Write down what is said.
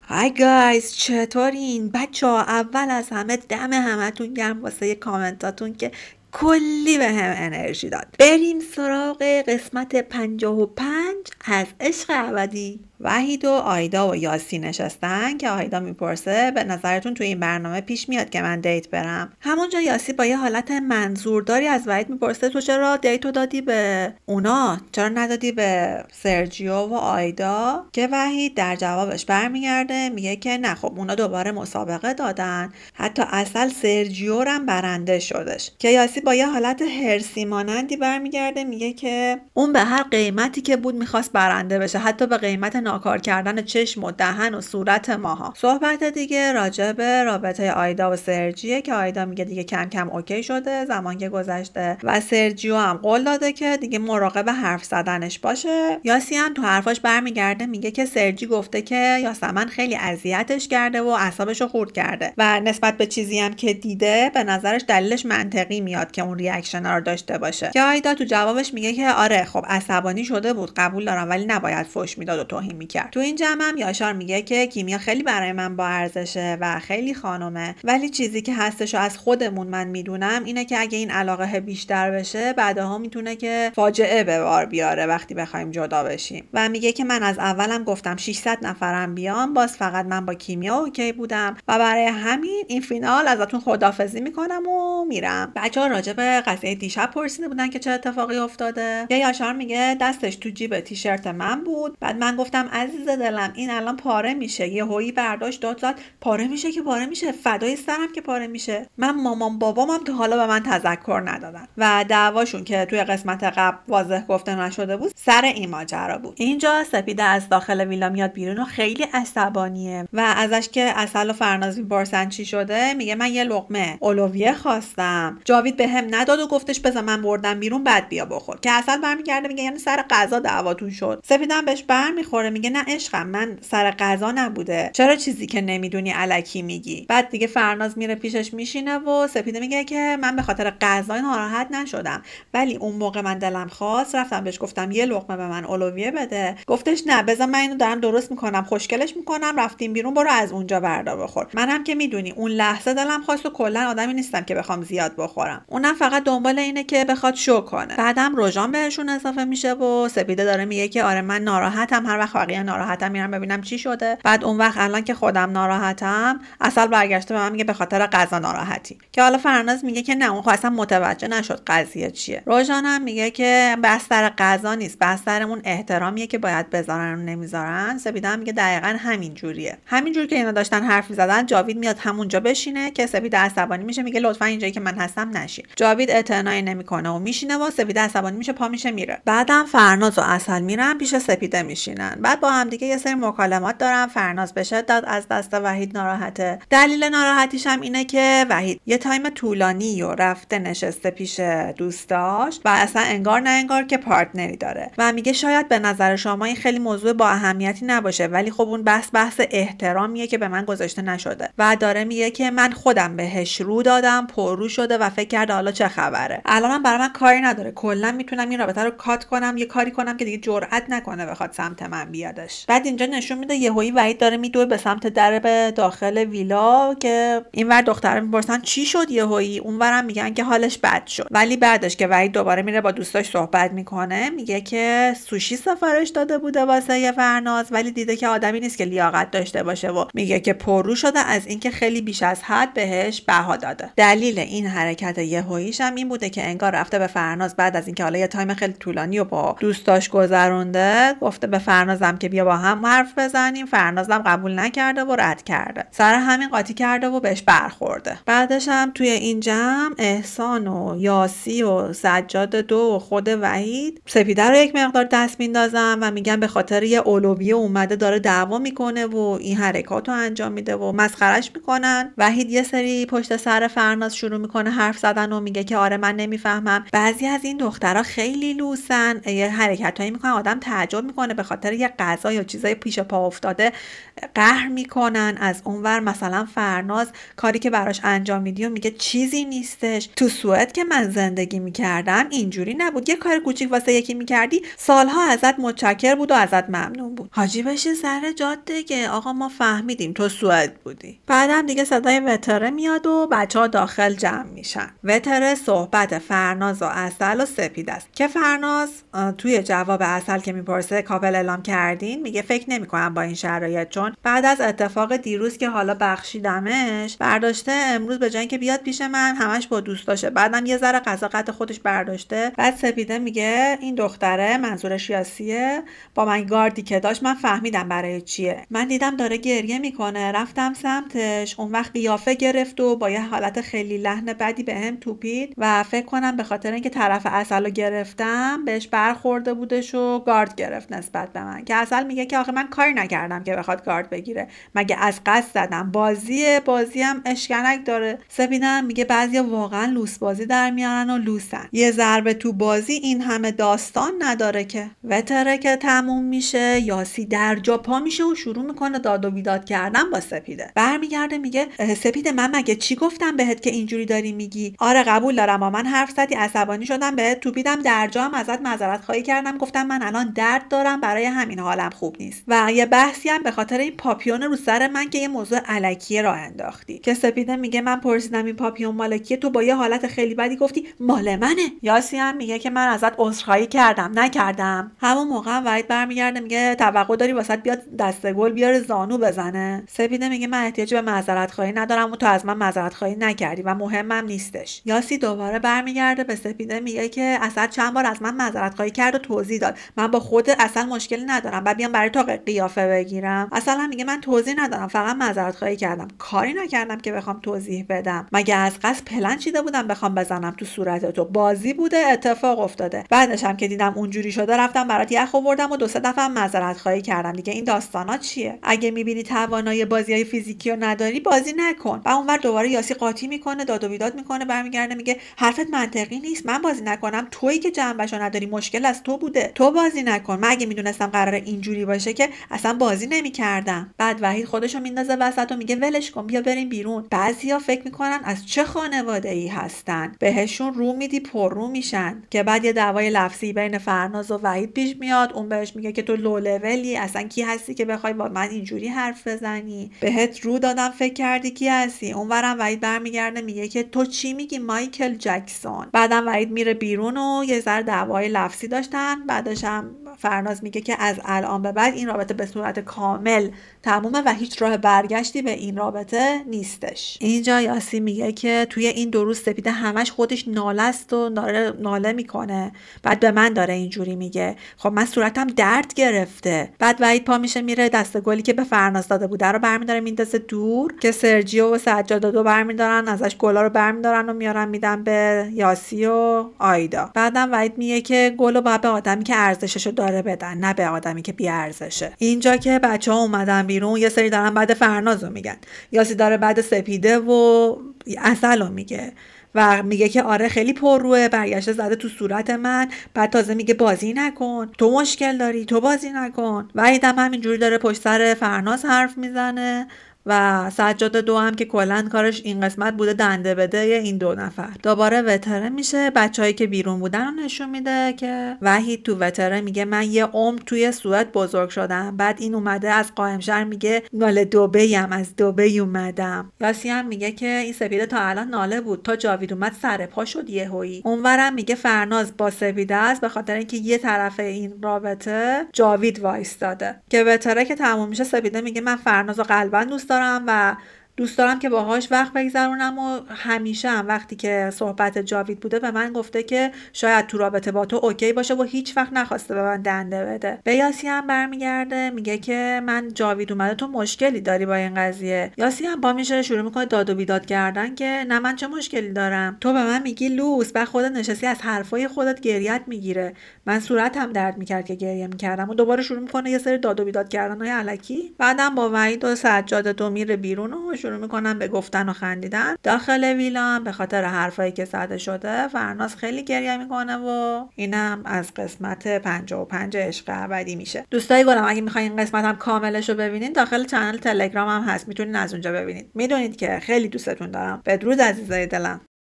های گایز، چطورین بچه ها؟ اول از همه دم همتون گرم واسه کامنتاتون که کلی به هم انرژی داد. بریم سراغ قسمت 55 از عشق ابدی. وحید و آیدا و یاسی نشستن که آیدا میپرسه به نظرتون توی این برنامه پیش میاد که من دیت برم؟ همونجا یاسی با یه حالت منظورداری از وحید میپرسه تو چرا دیتو دادی به اونا، چرا ندادی به سرجیو و آیدا؟ که وحید در جوابش برمیگرده میگه که نه، خب اونا دوباره مسابقه دادن، حتی اصل سرجیو هم برنده شدش. که یاسی با یه حالت هرسی مانندی برمیگرده میگه که اون به هر قیمتی که بود میخواست برنده بشه، حتی به قیمت ناکار کردن چشم و دهن و صورت ماها. صحبت دیگه راجع به رابطه آیدا و سرجیه که آیدا میگه دیگه کم کم اوکی شده زمان که گذشته و سرجیو هم قول داده که دیگه مراقب حرف زدنش باشه. یاسی هم تو حرفاش برمیگرده میگه که سرجی گفته که یاسمن خیلی اذیتش کرده و اعصابشو خورد کرده و نسبت به چیزی هم که دیده به نظرش دلیلش منطقی میاد که اون ریاکشن رو داشته باشه. که آیدا تو جوابش میگه که آره خب عصبانی شده بود، قبول دارم، ولی نباید فحش میداد و توهین میکرد. تو این جمع هم یاشار میگه که کیمیا خیلی برای من با ارزشه و خیلی خانومه، ولی چیزی که هستشو از خودمون من میدونم اینه که اگه این علاقه بیشتر بشه بعدها میتونه که فاجعه به بار بیاره وقتی بخوایم جدا بشیم. و میگه که من از اولم گفتم 600 نفرم بیام باز فقط من با کیمیا اوکی بودم و برای همین این فینال ازتون خداحافظی میکنم و میرم. بچه‌ها راجع به قضیه دیشب پرسیده بودن که چه اتفاقی افتاده. یا یاشار میگه دستش تو جیب تیشرت من بود، بعد من گفتم عزیز دلم این الان پاره میشه، یهویی برداشت داد زد پاره میشه که پاره میشه، فدای سرم که پاره میشه. من مامان بابامم تا حالا به من تذکر ندادن. و دعواشون که توی قسمت قبل واضح گفته نشده بود سر این ماجرا بود. اینجا سپیده از داخل ویلا میاد بیرون و خیلی عصبانیه و ازش که اصل و فرناز میپرسن چی شده میگه من یه لقمه اولویه خواستم، جاوید بهم نداد و گفتش بذار من بردم بیرون بعد بیا بخور. که اصل برمیگرده میگه یعنی سر غذا دعواتون شد؟ سپیده هم بهش برمیخوره میگه نه عشقم، من سر غذا نبوده، چرا چیزی که نمیدونی الکی میگی؟ بعد دیگه فرناز میره پیشش میشینه و سپیده میگه که من به خاطر غذا ناراحت نشدم، ولی اون موقع من دلم خواست رفتم بهش گفتم یه لقمه به من اولویه بده، گفتش نه بذار من اینو دارم درست میکنم خوشگلش میکنم، رفتیم بیرون برو از اونجا بردار بخور. منم که میدونی اون لحظه دلم خواست و کلا آدمی نیستم که بخوام زیاد بخورم، اونم فقط دنبال اینه که بخواد شو کنه. بعدم روژان بهشون اضافه میشه و سپیده داره میگه که آره من ناراحتم، هر وقت واقعا ناراحتم میرم ببینم چی شده. بعد اون وقت الان که خودم ناراحتم اصل برگشته به من میگه به خاطر غذا ناراحتی. که حالا فرناز میگه که نه اون خب اصلا متوجه نشد قضیه چیه. روژان هم میگه که بس سر غذا نیست، بس سرمون احترامیه که باید بذارن و نمیذارن. سپیده هم میگه دقیقاً همین جوریه. همینجور که اینا داشتن حرف میزدن جاوید میاد همونجا بشینه که سپیده عصبانی میشه میگه لطفا اینجایی که من هستم نشین. جاوید اعتنایی نمیکنه و میشینه و سپیده عصبانی میشه پا میشه میره. بعدم فرناز و اصل میرن پیش سپیده میشینن، بعد با هم دیگه یه سری مکالمات دارن. فرناز به شدت از دست وحید ناراحته. دلیل ناراحتیش هم اینه که وحید یه تایم طولانی و رفته نشسته پیش دوستاش و اصلا انگار نه انگار که پارتنری داره و میگه شاید به نظر شما این خیلی موضوع با اهمیتی نباشه، ولی خب اون بحث احترامیه که به من گذاشته نشده و داره میگه که من خودم بهش رو دادم، پررو شده و فکر کرده حالا چه خبره. الانم برای من کاری نداره، کلا میتونم این رابطه رو کات کنم، یه کاری کنم که دیگه جرئت نکنه بخواد سمت من بیادش. بعد اینجا نشون میده یهویی وحید داره میدوه به سمت در به داخل ویلا که اینور دخترا میپرسن چی شد یهویی، اونورم میگن که حالش بد شد. ولی بعدش که وحید دوباره میره با دوستاش صحبت میکنه میگه که سوشی سفارش داده بوده واسه یه فرناز، ولی دیده که آدمی نیست که لیاقت داشته باشه و میگه که پررو شده از اینکه خیلی بیش از حد بهش بها داده. دلیل این حرکت یهوییش هم این بوده که انگار رفته به فرناز بعد از اینکه حالا یه تایم خیلی طولانی و با دوستاش گذرونده گفته به فرنازم که بیا با هم حرف بزنیم، فرنازم قبول نکرده و رد کرده، سر همین قاطی کرده و بهش برخورده. بعدش هم توی این جمع احسان و یاسی و سجاد دو و خود وحید سپیده رو یک مقدار دست میندازن و میگن به خاطر یه اولویه اومده داره دعوا میکنه و این حرکاتو انجام میده و مسخرش میکنن. وحید یه سری پشت سر فرناز شروع میکنه حرف زدن و میگه که آره من نمیفهمم بعضی از این دخترها خیلی لوسن، یه حرکتایی میکنن آدم تعجب میکنه به خاطر یه غذا یا چیزای پیش پا افتاده قهر میکنن. از اونور مثلا فرناز کاری که براش انجام میدی و میگه چیزی نیستش. تو سوئد که من زندگی میکردم اینجوری نبود، یه کار کوچیک واسه یکی میکردی سالها ازت متشکر بود و ازت ممنون بود. حاجی بشی سر جات دیگه، آقا ما فهمیدیم تو سوئد بودی. بعدم دیگه صدای وتره میاد و بچه‌ها داخل جمع میشن. وتره صحبت فرناز و عسل و سپید است که فرناز توی جواب عسل که میپرسه کاپل اعلام کردین میگه فکر نمی‌کنم با این شرایط، چون بعد از اتفاق دیروز که حالا بخشیدمش برداشته امروز به جای اینکه بیاد پیش من همش با دوستاشه، بعدم یه ذره غذا قد خودش برداشته. بعد سپیده میگه این دختره منظورش یاسیه با من گاردی که داشت من فهمیدم برای چیه. من دیدم داره گریه میکنه رفتم سمتش، اون وقت قیافه گرفت و با یه حالت خیلی لحن بدی بهم توپید و فکر کنم به خاطر اینکه طرف عسلو گرفتم بهش برخورده بودش و گارد گرفت نسبت به من. که عسل میگه که آخه من کاری نکردم که بخواد گارد بگیره، مگه از قصد زدم، بازی هم اشکنک داره. سپیدم میگه بعضیا واقعا لوس بازی در میارن و لوسن، یه ضربه تو بازی این همه داستان نداره. که وتره که تموم میشه یاسی در جا پا میشه و شروع میکنه داد و بیداد کردن با سپیده. برمیگرده میگه سپیده من مگه چی گفتم بهت که اینجوری داری میگی؟ آره قبول دارم با من حرف زدی، عصبانی شدم بهت توپیدم، در جا هم ازت معذرت خواهی کردم، گفتم من الان درد دارم برای همین حالم خوب نیست. و یه بحثی هم به خاطر این پاپیون رو سر من که یه موضوع الکیه راه انداختی. که سپیده میگه من پرسیدم این پاپیون مالکیه، تو با یه حالت خیلی بدی گفتی مال منه. یاسی هم میگه که من ازت عذرخواهی کردم نکردم. همون موقع وحید برمیگرده میگه توقع داری واسط بیاد دسته گل بیاره زانو بزنه؟ سپیده میگه من احتیاج به معذرت خواهی ندارم و تو از من معذرت خواهی نکردی و مهمم نیستش. یاسی دوباره برمیگرده به سپیده میگه که اصلا چند بار از من معذرت خواهی کرد و توضیح داد، من با خود اصلا مشکلی ندارم بعد بیام برای تو قیافه بگیرم. اصلا میگه من توضیح ندارم فقط معذرت خواهی کردم، کاری نکردم که بخوام توضیح بدم، مگه از قصد پلن چیده بودم بخوام بزنم تو صورت تو، بازی بوده اتفاق افتاده. بعدش هم که دیدم اونجوری شده رفتم برات یخ آوردم و 2-3 دفعه معذرت خواهی کردم دیگه. این داستانا چیه؟ اگه میبینی توانایی بازیای فیزیکی رو نداری بازی نکن. و اونور دوباره یاسی قاطی میکنه داد و بیداد میکنه، برمیگرده میگه حرفت منطقی نیست، من بازی نکنم تویی که جنبشو نداری، مشکل از تو بوده، تو بازی نکن، من اگه میدونستم قراره اینجوری باشه که اصلا بازی نمیکردم. بعد وحید خودشو میندازه وسط و میگه ولش کن بیا بریم بیرون. بعضیا فکر میکنن از چه خانواده‌ای هستن، بهشون رو میدی پر رو میشن. که بعد یه دعوای لفظی بین فرناز و وحید پیش میاد، اون بهش میگه که تو لو لولی، اصلا کی هستی که بخوای با من اینجوری حرف بزنی، بهت رو دادم فکر کردی کی هستی. اونورم وحید برمیگرده میگه که تو چی میگی مایکل جکسون. بعدم وحید میره بیرون و یه ذره دعوای لفظی داشتن. بعدش هم فرناز میگه که از الان به بعد این رابطه به صورت کامل تمومه و هیچ راه برگشتی به این رابطه نیستش. اینجا یاسی میگه که توی این 2 روز سپیده همش خودش ناله است و ناله میکنه، بعد به من داره اینجوری میگه، خب من صورتم درد گرفته. بعد وحید پا میشه میره دسته گلی که به فرناز داده بوده رو برمیداره میندازه دور، که سرجیو و سجاد دو برمیدارن ازش گلا رو برمیدارن و میارن میدن به یاسی و آیدا. بعدم وحید میگه که گلو باید به آدمی که ارزششو داره بدن، نه به آدمی که بی ارزشه. اینجا که بچه‌ها اومدن بیرون یه سری دارن بعد فرنازو میگن، یاسی داره بعد سپیده و عسلو میگه و میگه که آره خیلی پرروه، برگشته زده تو صورت من. بعد تازه میگه بازی نکن، تو مشکل داری، تو بازی نکن. وحیدم همینجوری داره پشت سر فرناز حرف میزنه و سجاد دو هم که کلا کارش این قسمت بوده دنده بده این 2 نفر. دوباره وتره میشه، بچه‌هایی که بیرون بودن رو نشون میده که وحید تو وتره میگه من یه عمر توی سوئد بزرگ شدم، بعد این اومده از قائمشهر میگه مال دبی ام، از دبی اومدم. یاسی هم میگه که این سپیده تا الان ناله بود، تا جاوید اومد سر پا شد یهویی. اونورم میگه فرناز با سپیده است به خاطر اینکه یه طرف این رابطه جاوید وایستاده. که وتره که تموم میشه سپیده میگه من فرنازو قلبا دوست دارم و دوست دارم که باهاش وقت بگذرونم و همیشه هم وقتی که صحبت جاوید بوده به من گفته که شاید تو رابطه با تو اوکی باشه و هیچ وقت نخواسته به من دنده بده. به یاسی هم برمیگرده میگه که من جاوید اومده تو مشکلی داری با این قضیه. یاسی هم با میشه شروع میکنه داد و بیداد کردن که نه من چه مشکلی دارم، تو به من میگی لوس، بعد خودت نشستی از حرفای خودت گریت میگیره، من صورتم درد میکرد که گریه میکردم. و دوباره شروع میکنه یه سری داد و بیداد کردنهای الکی. بعدم با وحید و سجاد دو میره بیرون و شروع میکنن به گفتن و خندیدن. داخل ویلا به خاطر حرفایی که زده شده فرناز خیلی گریه میکنه و اینم از قسمت 55 عشق ابدی میشه. دوستای گلم اگه میخواین این قسمت هم کاملش رو ببینین داخل چنل تلگرام هم هست، میتونین از اونجا ببینید. میدونید که خیلی دوستتون دارم. بدرود عزیزای دلم.